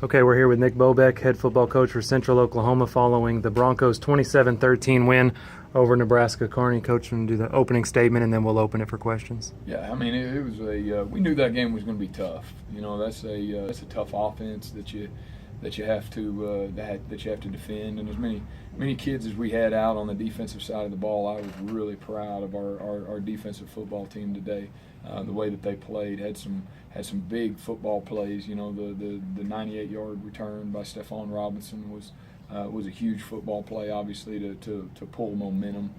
Okay, we're here with Nick Bobeck, head football coach for Central Oklahoma, following the Broncos' 27-13 win over Nebraska. Carney, coach, will do the opening statement, and then we'll open it for questions. Yeah, I mean, it was we knew that game was going to be tough. You know, that's a tough offense that you have to defend, and as many kids as we had out on the defensive side of the ball, I was really proud of our defensive football team today. The way that they played had some big football plays. You know, the 98-yard return by Stephon Robinson was a huge football play, obviously to pull momentum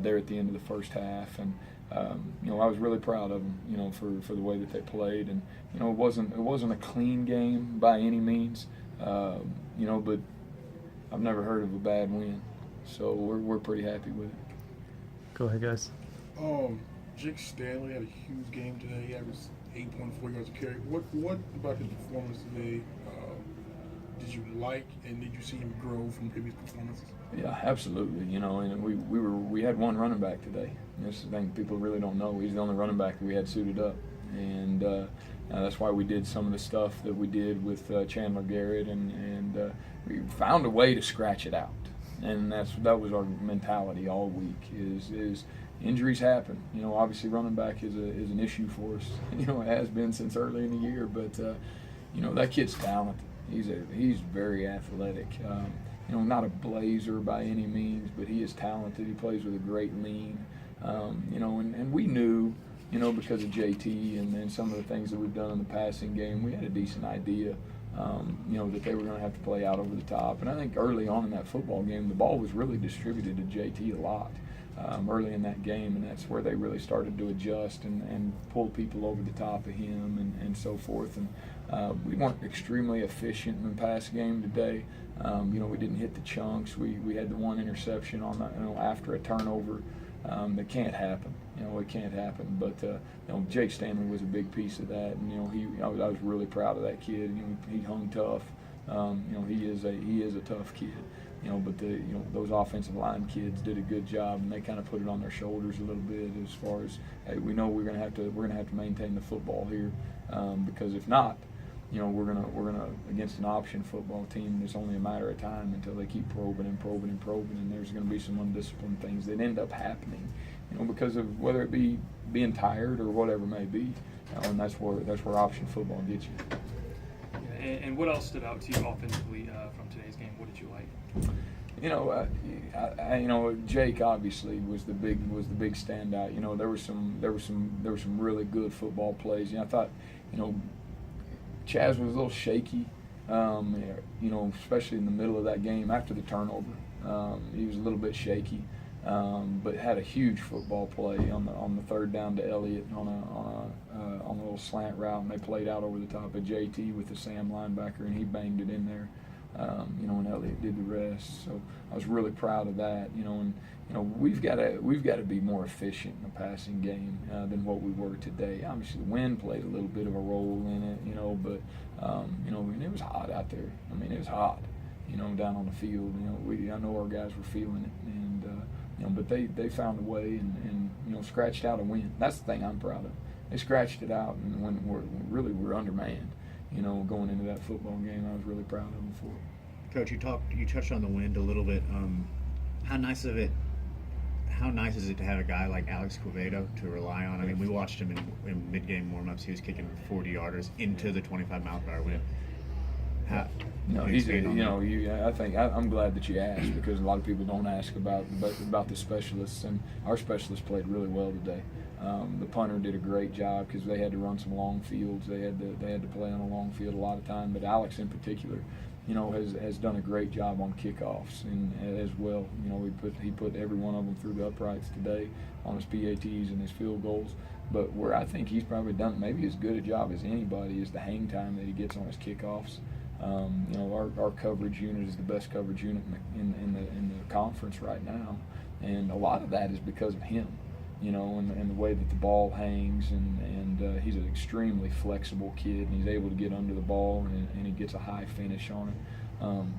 there at the end of the first half, and you know, I was really proud of them, you know, for the way that they played. And you know, it wasn't a clean game by any means, you know, but I've never heard of a bad win, so we're pretty happy with it. Go ahead, guys. Jake Stanley had a huge game today. He averaged 8.4 yards a carry. What about his performance today did you like, and did you see him grow from previous performances? Yeah, absolutely. You know, and we had one running back today. That's the thing people really don't know. He's the only running back that we had suited up, and that's why we did some of the stuff that we did with Chandler Garrett, and we found a way to scratch it out. And that was our mentality all week. Is injuries happen. You know, obviously running back is an issue for us. You know, it has been since early in the year. But you know, that kid's talented. He's very athletic. You know, not a blazer by any means, but he is talented. He plays with a great lean. You know, and we knew, you know, because of JT and then some of the things that we've done in the passing game, we had a decent idea, you know, that they were going to have to play out over the top. And I think early on in that football game, the ball was really distributed to JT a lot early in that game, and that's where they really started to adjust and pull people over the top of him and so forth. And we weren't extremely efficient in the pass game today. You know, we didn't hit the chunks. We had the one interception on the, you know, after a turnover. That can't happen. You know, it can't happen. But you know, Jake Stanley was a big piece of that, and you know, I was really proud of that kid. You know, he hung tough. You know, he is a tough kid. You know, but you know, those offensive line kids did a good job, and they kind of put it on their shoulders a little bit as far as, hey, we know we're gonna have to maintain the football here, because if not, you know, we're gonna against an option football team. It's only a matter of time until they keep probing, and there's gonna be some undisciplined things that end up happening, you know, because of whether it be being tired or whatever it may be, and that's where option football gets you. And what else stood out to you offensively from today's game? What did you like? You know, you know, Jake obviously was the big standout. You know, there were some really good football plays. You know, I thought, you know, Chaz was a little shaky. You know, especially in the middle of that game after the turnover, he was a little bit shaky. But had a huge football play on the third down to Elliott on a little slant route, and they played out over the top of JT with the Sam linebacker, and he banged it in there. You know, and Elliott did the rest. So I was really proud of that. You know, and you know, we've got to be more efficient in the passing game than what we were today. Obviously, the wind played a little bit of a role in it. You know, but you know, and it was hot out there. I mean, it was hot. You know, down on the field. You know, I know our guys were feeling it, and you know, but they found a way and you know, scratched out a win. That's the thing I'm proud of. They scratched it out, and when we're undermanned, you know, going into that football game, I was really proud of them for it. Coach, you touched on the wind a little bit. How nice is it to have a guy like Alex Quevedo to rely on? I mean, we watched him in mid-game warm-ups. He was kicking 40-yarders into the 25-mile-per-hour wind. No, I think I'm glad that you asked, because a lot of people don't ask about the specialists, and our specialists played really well today. The punter did a great job because they had to run some long fields. They had to play on a long field a lot of time. But Alex in particular, you know, has done a great job on kickoffs and as well. You know, he put every one of them through the uprights today on his PATs and his field goals. But where I think he's probably done maybe as good a job as anybody is the hang time that he gets on his kickoffs. You know, our coverage unit is the best coverage unit in the conference right now, and a lot of that is because of him. You know, and the way that the ball hangs, and he's an extremely flexible kid, and he's able to get under the ball, and he gets a high finish on it.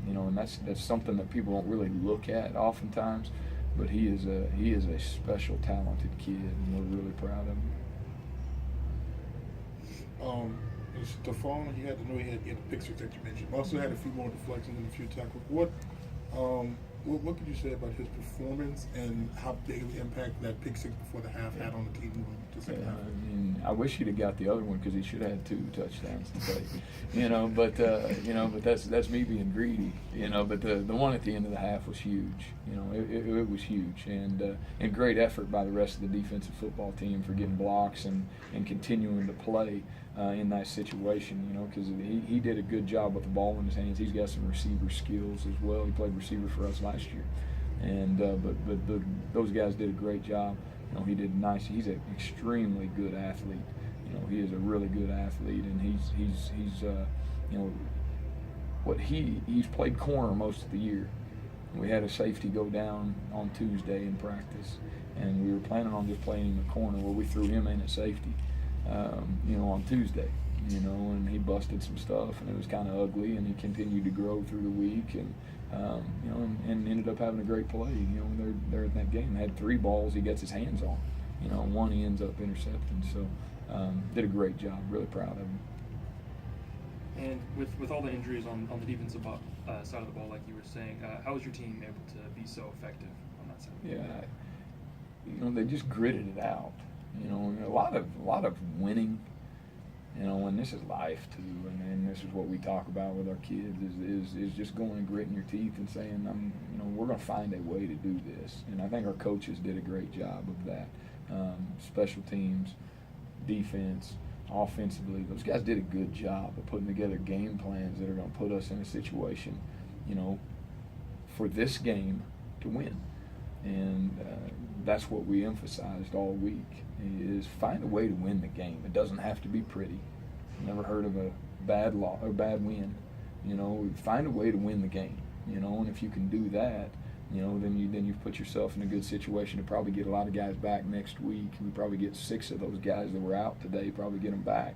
You know, and that's something that people don't really look at oftentimes, but he is a special, talented kid, and we're really proud of him. Stephon, he had the pick six that you mentioned. Also had a few more deflections and a few tackles. What could you say about his performance and how big of an impact that pick six before the half had on the team moving to second half? I mean, I wish he'd have got the other one because he should have had 2 touchdowns today. But that's me being greedy. But the one at the end of the half was huge. It was huge, and great effort by the rest of the defensive football team for getting blocks and continuing to play in that situation. Because he did a good job with the ball in his hands. He's got some receiver skills as well. He played receiver for us last year, and those guys did a great job. He did nice. He's an extremely good athlete. He is a really good athlete, and he's played corner most of the year. We had a safety go down on Tuesday in practice, and we were planning on just playing him a corner. Well, we threw him in at safety, on Tuesday. And he busted some stuff, and it was kind of ugly, and he continued to grow through the week, and ended up having a great play. They're in that game. They had 3 balls he gets his hands on. One he ends up intercepting. So did a great job. Really proud of him. And with all the injuries on the defensive side of the ball, like you were saying, how was your team able to be so effective on that side? Yeah, they just gritted it out. A lot of winning. And this is life too, and this is what we talk about with our kids is just going and gritting your teeth and saying, we're going to find a way to do this. And I think our coaches did a great job of that. Special teams, defense, offensively, those guys did a good job of putting together game plans that are going to put us in a situation, for this game to win. And that's what we emphasized all week, is find a way to win the game. It doesn't have to be pretty. Never heard of a bad win. Find a way to win the game. And if you can do that, then you've put yourself in a good situation to probably get a lot of guys back next week. We probably get 6 of those guys that were out today, probably get them back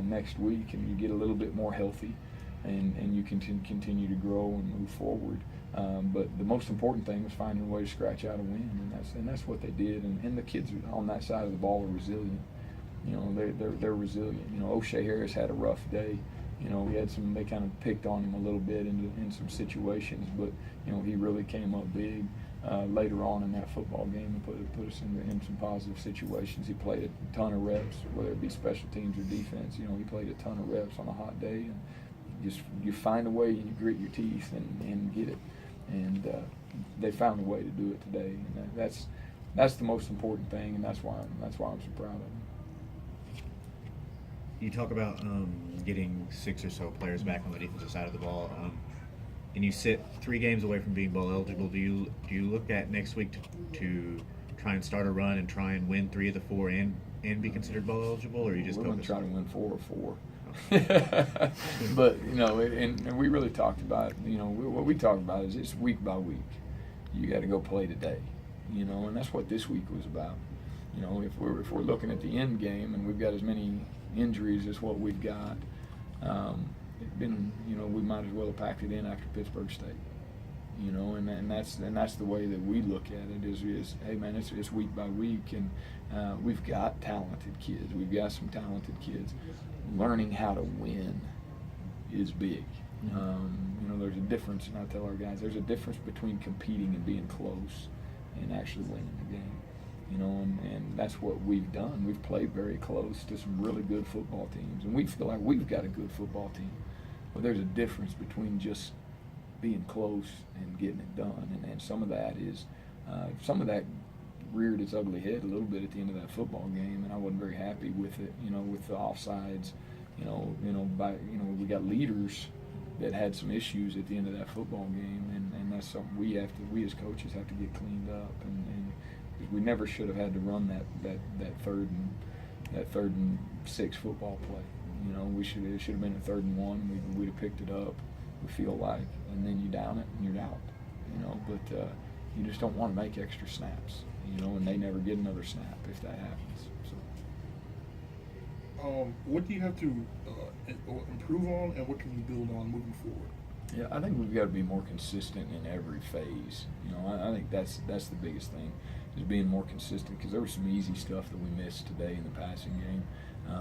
next week, and you get a little bit more healthy, and you can continue to grow and move forward. But the most important thing was finding a way to scratch out a win, and that's what they did. And the kids on that side of the ball are resilient. They're resilient. O'Shea Harris had a rough day. We had they kind of picked on him a little bit in some situations, but he really came up big later on in that football game and put us in some positive situations. He played a ton of reps, whether it be special teams or defense. He played a ton of reps on a hot day, and you find a way and you grit your teeth and get it. And they found a way to do it today, and that's the most important thing, and that's why I'm so proud of them. You talk about getting 6 or so players back on the defensive side of the ball, and you sit 3 games away from being bowl eligible. Do you look at next week to try and start a run and try and win 3 of the 4 and be considered bowl eligible, or you just we're going to try to win 4 of 4? But and we really talked about what we talked about is it's week by week. You got to go play today, and that's what this week was about. If we're looking at the end game and we've got as many injuries as what we've got, we might as well have packed it in after Pittsburgh State. And that's the way that we look at it is hey man, it's week by week, and we've got talented kids. We've got some talented kids. Learning how to win is big. There's a difference, and I tell our guys, there's a difference between competing and being close and actually winning the game. And that's what we've done. We've played very close to some really good football teams, and we feel like we've got a good football team. But there's a difference between just being close and getting it done, and some of that reared its ugly head a little bit at the end of that football game, and I wasn't very happy with it. With the offsides, we got leaders that had some issues at the end of that football game, and that's something we as coaches have to get cleaned up, and we never should have had to run that 3rd and 6 football play. It should have been a 3rd and 1. We'd have picked it up. We feel like, and then you down it and you're out. But you just don't want to make extra snaps. And they never get another snap if that happens. So. What do you have to improve on, and what can you build on moving forward? Yeah, I think we've got to be more consistent in every phase. I think that's the biggest thing, is being more consistent, because there was some easy stuff that we missed today in the passing game.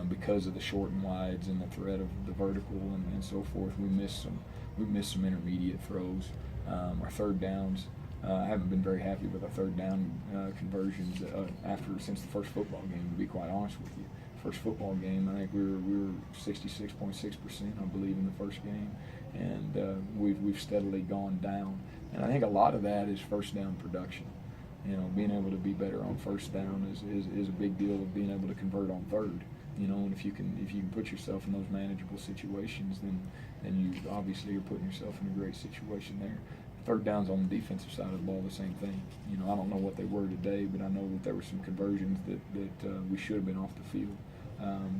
because of the short and wides and the threat of the vertical and so forth. We missed some intermediate throws. Our third downs, I haven't been very happy with our third down conversions since the first football game, to be quite honest with you. First football game, I think we were 66.6%, I believe, in the first game, and we've steadily gone down. And I think a lot of that is first down production. You know, being able to be better on first down is a big deal of being able to convert on third. You know, and if you can put yourself in those manageable situations, then you obviously are putting yourself in a great situation there. Third downs on the defensive side of the ball, the same thing. You know, I don't know what they were today, but I know that there were some conversions that we should have been off the field.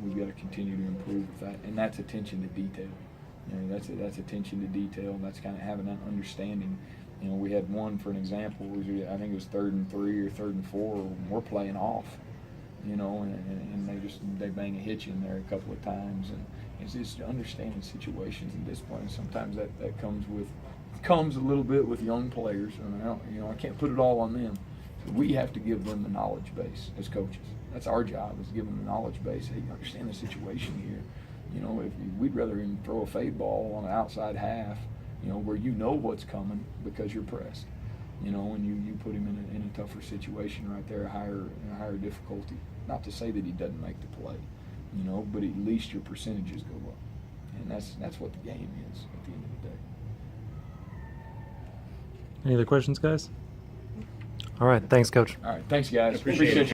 We've got to continue to improve with that, and that's attention to detail. You know, that's attention to detail. That's kind of having that understanding. You know, we had one, for an example, I think it was 3rd and 3 or 3rd and 4, and we're playing off. You know, and they bang a hitch in there a couple of times, and it's just understanding situations and discipline. Sometimes that comes a little bit with young players, and I can't put it all on them. So we have to give them the knowledge base as coaches. That's our job, is to give them the knowledge base. Hey, you understand the situation here. You know, we'd rather him throw a fade ball on the outside half, you know, where you know what's coming because you're pressed. You know, and you put him in a tougher situation right there, a higher difficulty. Not to say that he doesn't make the play, you know, but at least your percentages go up, and that's what the game is at the end of the day. Any other questions, guys? All right, thanks, Coach. All right, thanks, guys. Appreciate it.